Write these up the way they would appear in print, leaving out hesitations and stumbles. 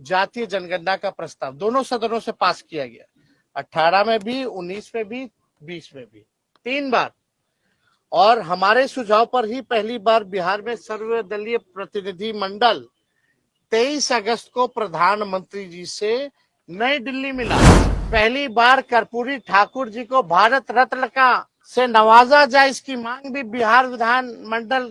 जातीय जनगणना का प्रस्ताव दोनों सदनों से पास किया गया, 18 में भी, 19 में भी, 20 में भी, 3 बार। और हमारे सुझाव पर ही पहली बार बिहार में सर्वदलीय प्रतिनिधि मंडल 23 अगस्त को प्रधानमंत्री जी से नई दिल्ली मिला। पहली बार कर्पूरी ठाकुर जी को भारत रत्न का से नवाजा जाए, इसकी मांग भी बिहार विधान मंडल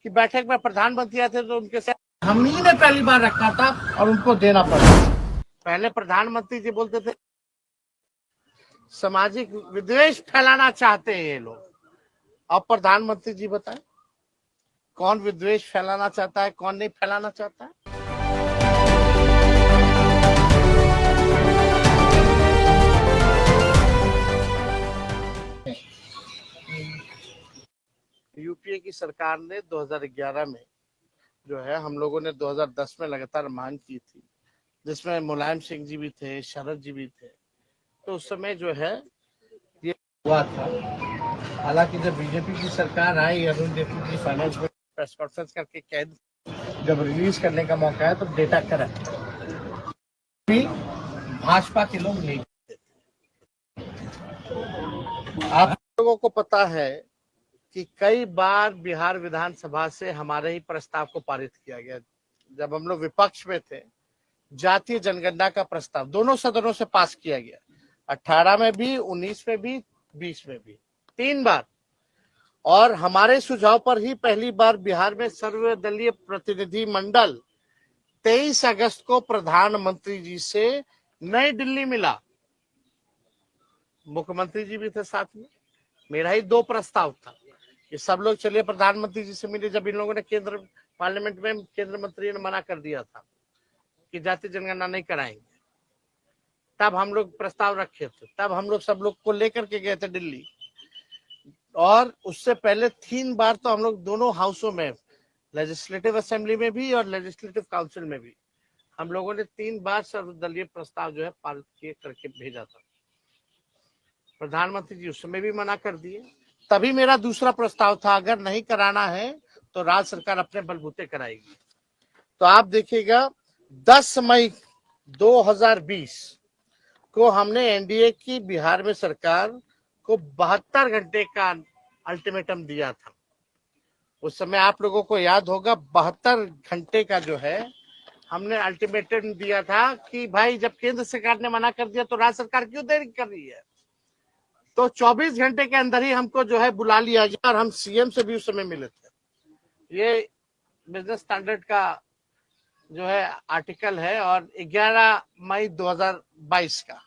की बैठक में प्रधानमंत्री आए थे तो उनके साथ हम ही ने पहली बार रखा था और उनको देना पड़ा। पहले प्रधानमंत्री जी बोलते थे सामाजिक विद्वेष फैलाना चाहते हैं ये लोग। अब प्रधानमंत्री जी बताएं कौन विद्वेष फैलाना चाहता है, कौन नहीं फैलाना चाहता है। यूपीए की सरकार ने 2011 में जो है, हम लोगों ने 2010 में लगातार मांग की थी, जिसमें मुलायम सिंह जी भी थे, शरद जी भी थे। तो उस समय जो है ये हुआ था। हालांकि जब बीजेपी की सरकार आई, अरुण जेटली जी फाइनेंस में प्रेस कॉन्फ्रेंस करके कैद जब रिलीज करने का मौका है तो डेटा करेक्ट भी भाजपा के लोग नहीं करते। आप लोगों को पता है कि कई बार बिहार विधानसभा से हमारे ही प्रस्ताव को पारित किया गया। जब हम लोग विपक्ष में थे, जातीय जनगणना का प्रस्ताव दोनों सदनों से पास किया गया, 18 में भी, 19 में भी, 20 में भी, 3 बार। और हमारे सुझाव पर ही पहली बार बिहार में सर्वदलीय प्रतिनिधि मंडल 23 अगस्त को प्रधानमंत्री जी से नई दिल्ली मिला। मुख्यमंत्री जी भी थे साथ में। मेरा ही 2 प्रस्ताव था कि सब लोग चलिए प्रधानमंत्री जी से मिले। जब इन लोगों ने केंद्र पार्लियामेंट में केंद्र मंत्री ने मना कर दिया था कि जातीय जनगणना नहीं कराएंगे, तब हम लोग प्रस्ताव रखे थे, तब हम लोग सब लोग को लेकर के गए थे दिल्ली। और उससे पहले 3 बार तो हम लोग दोनों हाउसों में, लेजिस्लेटिव असेंबली में भी और लेजिस्लेटिव काउंसिल में भी, हम लोगों ने 3 बार सर्वदलीय प्रस्ताव जो है पारित किए करके भेजा था। प्रधानमंत्री जी उस समय भी मना कर दिए। तभी मेरा दूसरा प्रस्ताव था, अगर नहीं कराना है तो राज्य सरकार अपने बलबूते कराएगी। तो आप देखिएगा 10 मई 2020 को हमने एनडीए की बिहार में सरकार को 72 घंटे का अल्टीमेटम दिया था। उस समय आप लोगों को याद होगा, 72 घंटे का जो है हमने अल्टीमेटम दिया था कि भाई जब केंद्र सरकार ने मना कर दिया तो राज्य सरकार क्यों देरी कर रही है। तो 24 घंटे के अंदर ही हमको जो है बुला लिया गया और हम सीएम से भी उस समय मिले थे। ये बिजनेस स्टैंडर्ड का जो है आर्टिकल है। और 11 मई 2022 का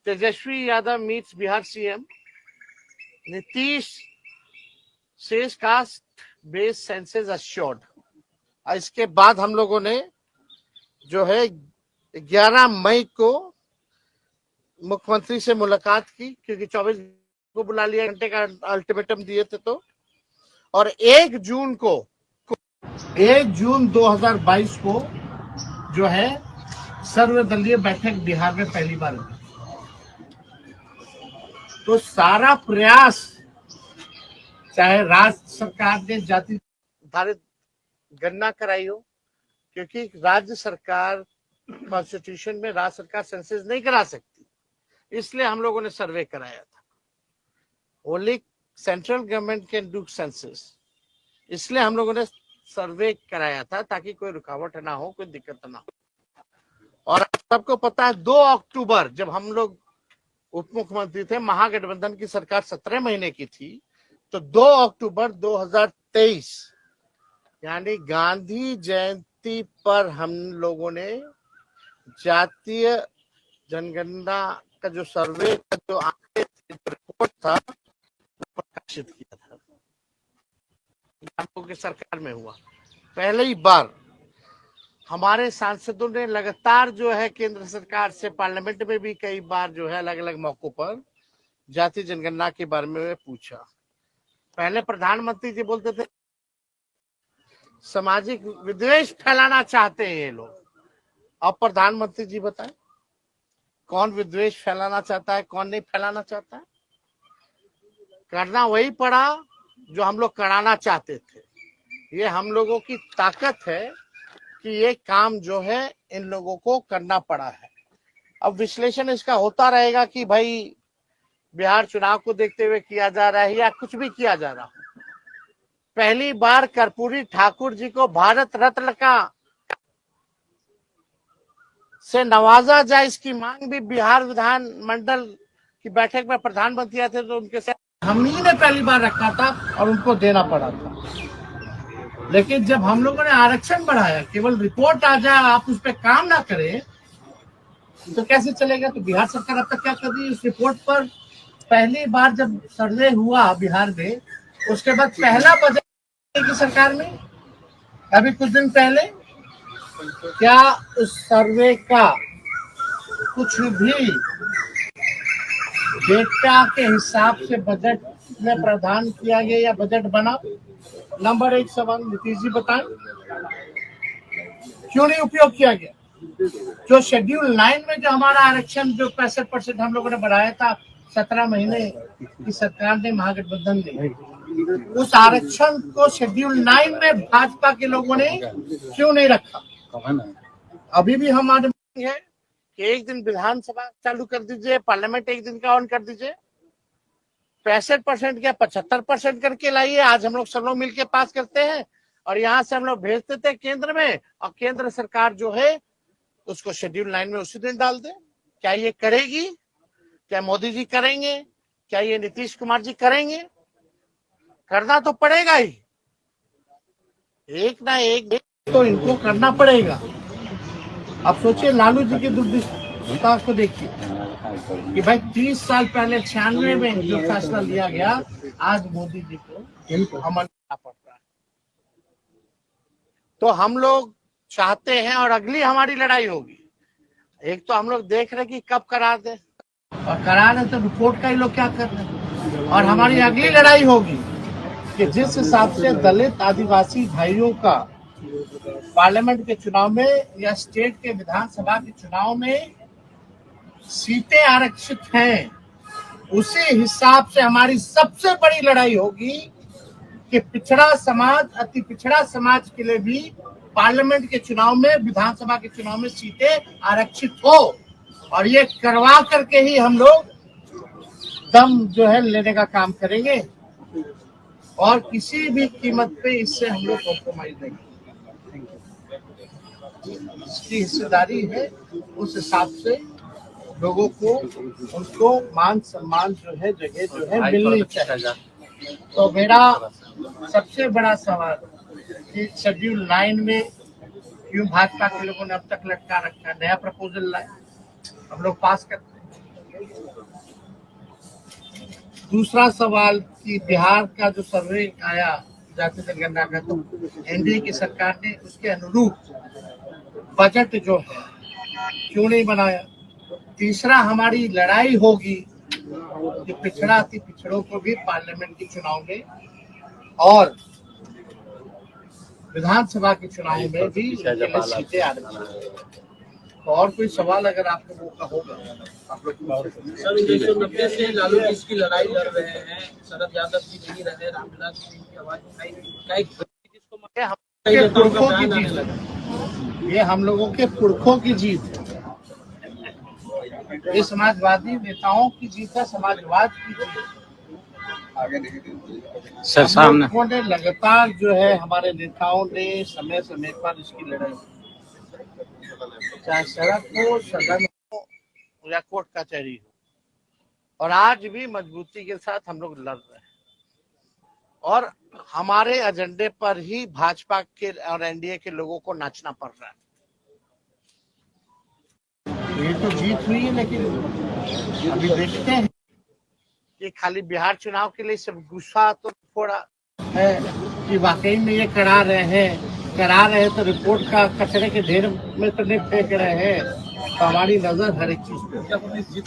Tejashwi Yadav meets Bihar CM, Nitish says caste based census assured. इसके बाद हम लोगों ने जो है 11 मई को मुख्यमंत्री से मुलाकात की, क्योंकि 24 को बुला लिया, घंटे का अल्टीमेटम दिए थे तो। और 1 जून 2022 को जो है सर्वदलीय बैठक बिहार में पहली बार हुई। तो सारा प्रयास, चाहे राज्य सरकार ने जाति आधारित गणना कराई हो, क्योंकि राज्य सरकार कॉन्स्टिट्यूशन में राज्य सरकार सेंसस नहीं करा सकती, इसलिए हम लोगों ने सर्वे कराया था। Only central government can do census, इसलिए हम लोगों ने सर्वे कराया था ताकि कोई रुकावट ना हो, कोई दिक्कत ना हो। और सबको पता है 2 अक्टूबर जब हम लोग उप मुख्यमंत्री थे, महागठबंधन की सरकार 17 महीने की थी, तो 2 अक्टूबर 2023 यानी गांधी जयंती पर हम लोगों ने जातीय जनगणना का जो सर्वे का जो आंकड़े रिपोर्ट था प्रकाशित किया था। हम लोगों की सरकार में हुआ पहले ही बार। हमारे सांसदों ने लगातार जो है केंद्र सरकार से पार्लियामेंट में भी कई बार जो है अलग अलग मौकों पर जातीय जनगणना के बारे में पूछा। पहले प्रधानमंत्री जी बोलते थे सामाजिक विद्वेष फैलाना चाहते हैं ये लोग। अब प्रधानमंत्री जी बताएं कौन विद्वेष फैलाना चाहता है, कौन नहीं फैलाना चाहता है। करना वही पड़ा जो हम लोग कराना चाहते थे। ये हम लोगों की ताकत है कि ये काम जो है इन लोगों को करना पड़ा है। अब विश्लेषण इसका होता रहेगा कि भाई बिहार चुनाव को देखते हुए किया जा रहा है या कुछ भी किया जा रहा है। पहली बार कर्पूरी ठाकुर जी को भारत रत्न का से नवाजा जाए, इसकी मांग भी बिहार विधानमंडल की बैठक में प्रधानमंत्री आए थे तो उनके साथ हम ही ने पहली बार रखा था और उनको देना पड़ा था। लेकिन जब हम लोगों ने आरक्षण बढ़ाया, केवल रिपोर्ट आ जाए, आप उस पर काम ना करें तो कैसे चलेगा। तो बिहार सरकार अब तक क्या कर रही है, इस रिपोर्ट पर पहली बार जब सर्वे हुआ बिहार में, उसके बाद पहला बजट की सरकार में अभी कुछ दिन पहले, क्या उस सर्वे का कुछ भी डेटा के हिसाब से बजट में प्रावधान किया गया या बजट बना? नंबर एक सवाल नीतीश जी बताएं, क्यों नहीं उपयोग किया गया? जो शेड्यूल 9 में जो हमारा आरक्षण जो 65% हम लोगों ने बढ़ाया था 17 महीने की सरकार ने, महागठबंधन ने, उस आरक्षण को शेड्यूल 9 में भाजपा के लोगों ने क्यों नहीं रखा? अभी भी हमारी मांग है कि एक दिन विधानसभा चालू कर दीजिए, पार्लियामेंट एक दिन का ऑन कर दीजिए, 65% या 75% करके लाइए। आज हम लोग सब लोग मिलकर पास करते हैं और यहाँ से हम लोग भेजते थे केंद्र में, और केंद्र सरकार जो है उसको शेड्यूल 9 में उसी दिन डाल दे। क्या ये करेगी? क्या मोदी जी करेंगे? क्या ये नीतीश कुमार जी करेंगे? करना तो पड़ेगा ही, एक ना एक तो इनको करना पड़ेगा। अब सोचिए, लालू जी की दुर्दशा को देखिए कि भाई 30 साल पहले 96 में जो फैसला लिया गया, आज मोदी जी को अमल करना पड़ता है। तो हम लोग चाहते हैं और अगली हमारी लड़ाई होगी, एक तो हम लोग देख रहे कि कब करा दे, और करा रहे तो रिपोर्ट का ही लोग क्या कर रहे हैं। और हमारी अगली लड़ाई होगी कि जिस हिसाब से दलित आदिवासी भाइयों का पार्लियामेंट के चुनाव में या स्टेट के विधानसभा के चुनाव में सीटें आरक्षित हैं, उसी हिसाब से हमारी सबसे बड़ी लड़ाई होगी कि पिछड़ा समाज, अति पिछड़ा समाज के लिए भी पार्लियामेंट के चुनाव में, विधानसभा के चुनाव में सीटें आरक्षित हो। और ये करवा करके ही हम लोग दम जो है लेने का काम करेंगे, और किसी भी कीमत पे इससे हम लोग कॉम्प्रोमाइज नहीं करेंगे। इसकी हिस्सेदारी है, उस हिसाब से लोगों को उनको मान सम्मान जो है, जगह जो है मिलनी चाहिए। तो मेरा सबसे बड़ा सवाल कि शेड्यूल 9 में क्यों भाजपा के लोगों ने अब तक लटका रखा? नया प्रपोजल लाए, हम लोग पास करते हैं। दूसरा सवाल कि बिहार का जो सर्वे आया जाति जनगणना का, तो एनडीए की सरकार ने उसके अनुरूप बजट जो है क्यों नहीं बनाया? तीसरा हमारी लड़ाई होगी कि पिछड़ा अति पिछड़ों को भी पार्लियामेंट के चुनाव में और विधानसभा के चुनाव में भी सीटें आरक्षित। और कोई सवाल अगर आप लोगों का होगा आप लोग। सर 1990 से लालू जी की लड़ाई लड़ रहे हैं, शरद यादव जी नहीं रहे, रामविलास जी की आवाज उठाई, पुरखों की जीत है, ये हम लोगों के पुरखों की जीत है, ये समाजवादी नेताओं की जीत है, समाजवाद की जीत सर सामने ने लगातार जो है हमारे नेताओं ने समय समय पर इसकी लड़ाई, चाहे सड़क हो, सदन हो या कोर्ट कचहरी हो, और आज भी मजबूती के साथ हम लोग लड़ रहे हैं। और हमारे एजेंडे पर ही भाजपा के और एनडीए के लोगों को नाचना पड़ रहा है। ये तो जीत हुई है, लेकिन अभी देखते हैं कि खाली बिहार चुनाव के लिए सब गुस्सा तो थोड़ा है कि वाकई में ये करा रहे हैं तो रिपोर्ट का कचरे के ढेर में तो नहीं फेंक रहे हैं। तो हमारी नजर हर एक चीज पे